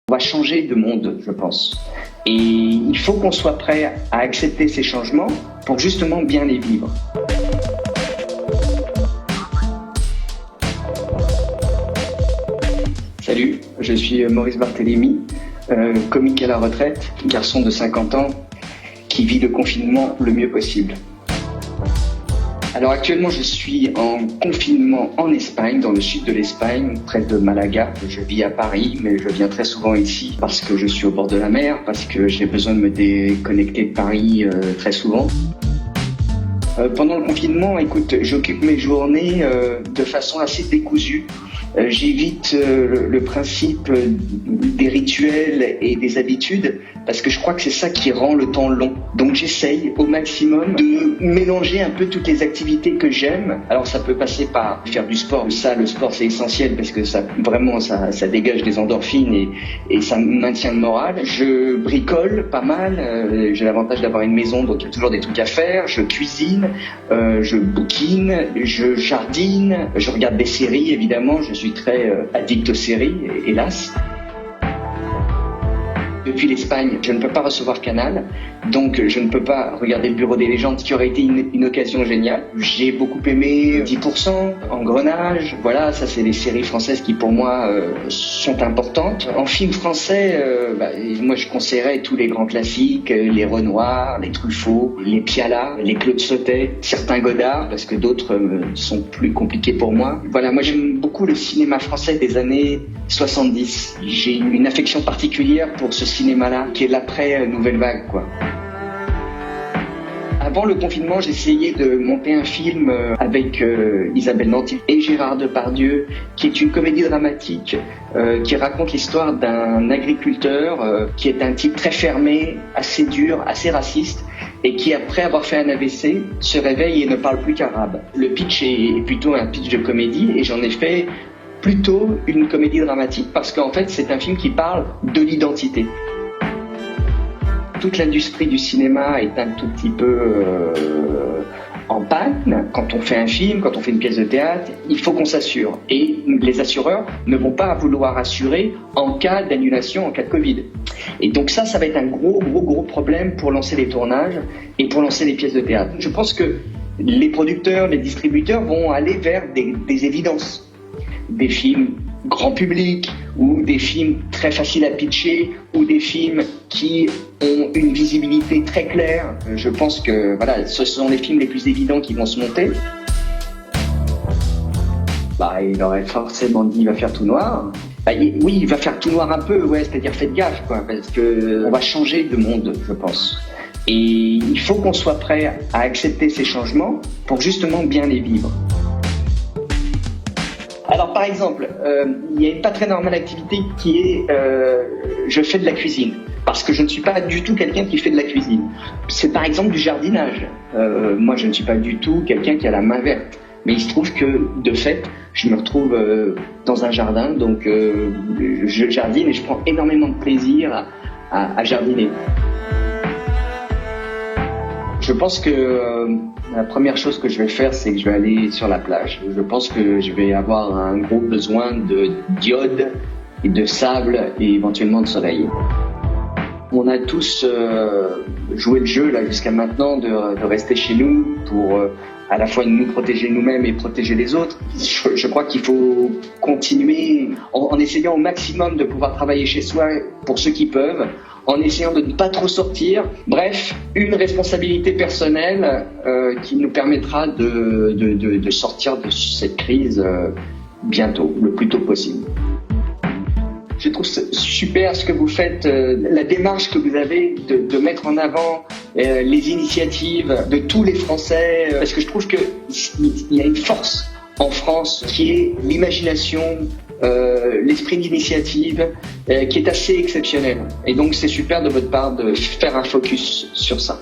On va changer de monde, je pense. Et il faut qu'on soit prêt à accepter ces changements pour justement bien les vivre. Salut, je suis Maurice Barthélémy, comique à la retraite, garçon de 50 ans qui vit le confinement le mieux possible. Alors actuellement, je suis en confinement en Espagne, dans le sud de l'Espagne, près de Malaga. Je vis à Paris, mais je viens très souvent ici parce que je suis au bord de la mer, parce que j'ai besoin de me déconnecter de Paris très souvent. Pendant le confinement, écoute, j'occupe mes journées de façon assez décousue. J'évite le principe des rituels et des habitudes parce que je crois que c'est ça qui rend le temps long. Donc j'essaye au maximum de mélanger un peu toutes les activités que j'aime. Alors ça peut passer par faire du sport. Ça, le sport, c'est essentiel parce que ça dégage des endorphines et ça maintient le moral. Je bricole pas mal. J'ai l'avantage d'avoir une maison, donc il y a toujours des trucs à faire. Je cuisine, je bouquine, je jardine, je regarde des séries évidemment. Je suis très addict aux séries, hélas. Depuis l'Espagne, je ne peux pas recevoir Canal, donc je ne peux pas regarder le Bureau des légendes, ce qui aurait été une occasion géniale. J'ai beaucoup aimé 10%, Engrenage, voilà, ça c'est des séries françaises qui pour moi sont importantes. En film français, moi je conseillerais tous les grands classiques, les Renoir, les Truffaut, les Piala, les Claude Sautet, certains Godard, parce que d'autres sont plus compliqués pour moi. Voilà, moi j'aime beaucoup le cinéma français des années 70. J'ai une affection particulière pour ce cinéma-là, qui est l'après Nouvelle Vague, quoi. Avant le confinement, j'essayais de monter un film avec Isabelle Nanty et Gérard Depardieu, qui est une comédie dramatique qui raconte l'histoire d'un agriculteur qui est un type très fermé, assez dur, assez raciste, et qui, après avoir fait un AVC, se réveille et ne parle plus qu'arabe. Le pitch est plutôt un pitch de comédie, et j'en ai fait plutôt une comédie dramatique, parce qu'en fait, c'est un film qui parle de l'identité. Toute l'industrie du cinéma est un tout petit peu en panne. Quand on fait un film, quand on fait une pièce de théâtre, il faut qu'on s'assure. Et les assureurs ne vont pas vouloir assurer en cas d'annulation, en cas de Covid. Et donc ça va être un gros problème pour lancer les tournages et pour lancer les pièces de théâtre. Je pense que les producteurs, les distributeurs vont aller vers des évidences. Des films grand public, ou des films très faciles à pitcher, ou des films qui ont une visibilité très claire. Je pense que voilà, ce sont les films les plus évidents qui vont se monter. Il aurait forcément dit il va faire tout noir. Oui, il va faire tout noir un peu, ouais, c'est-à-dire faites gaffe, quoi, parce que on va changer de monde, je pense. Et il faut qu'on soit prêt à accepter ces changements pour justement bien les vivre. Alors par exemple, il y a une pas très normale activité qui est je fais de la cuisine, parce que je ne suis pas du tout quelqu'un qui fait de la cuisine. C'est par exemple du jardinage. Moi je ne suis pas du tout quelqu'un qui a la main verte, mais il se trouve que de fait je me retrouve dans un jardin, donc je jardine et je prends énormément de plaisir à jardiner. Je pense que la première chose que je vais faire, c'est que je vais aller sur la plage. Je pense que je vais avoir un gros besoin de d'iode et de sable et éventuellement de soleil. On a tous joué le jeu là jusqu'à maintenant de rester chez nous pour à la fois nous protéger nous-mêmes et protéger les autres. Je crois qu'il faut continuer en essayant au maximum de pouvoir travailler chez soi pour ceux qui peuvent, en essayant de ne pas trop sortir. Bref, une responsabilité personnelle qui nous permettra de sortir de cette crise bientôt, le plus tôt possible. Je trouve super ce que vous faites, la démarche que vous avez de mettre en avant les initiatives de tous les Français, parce que je trouve qu'il y a une force en France qui est l'imagination, l'esprit d'initiative qui est assez exceptionnel. Et donc c'est super de votre part de faire un focus sur ça.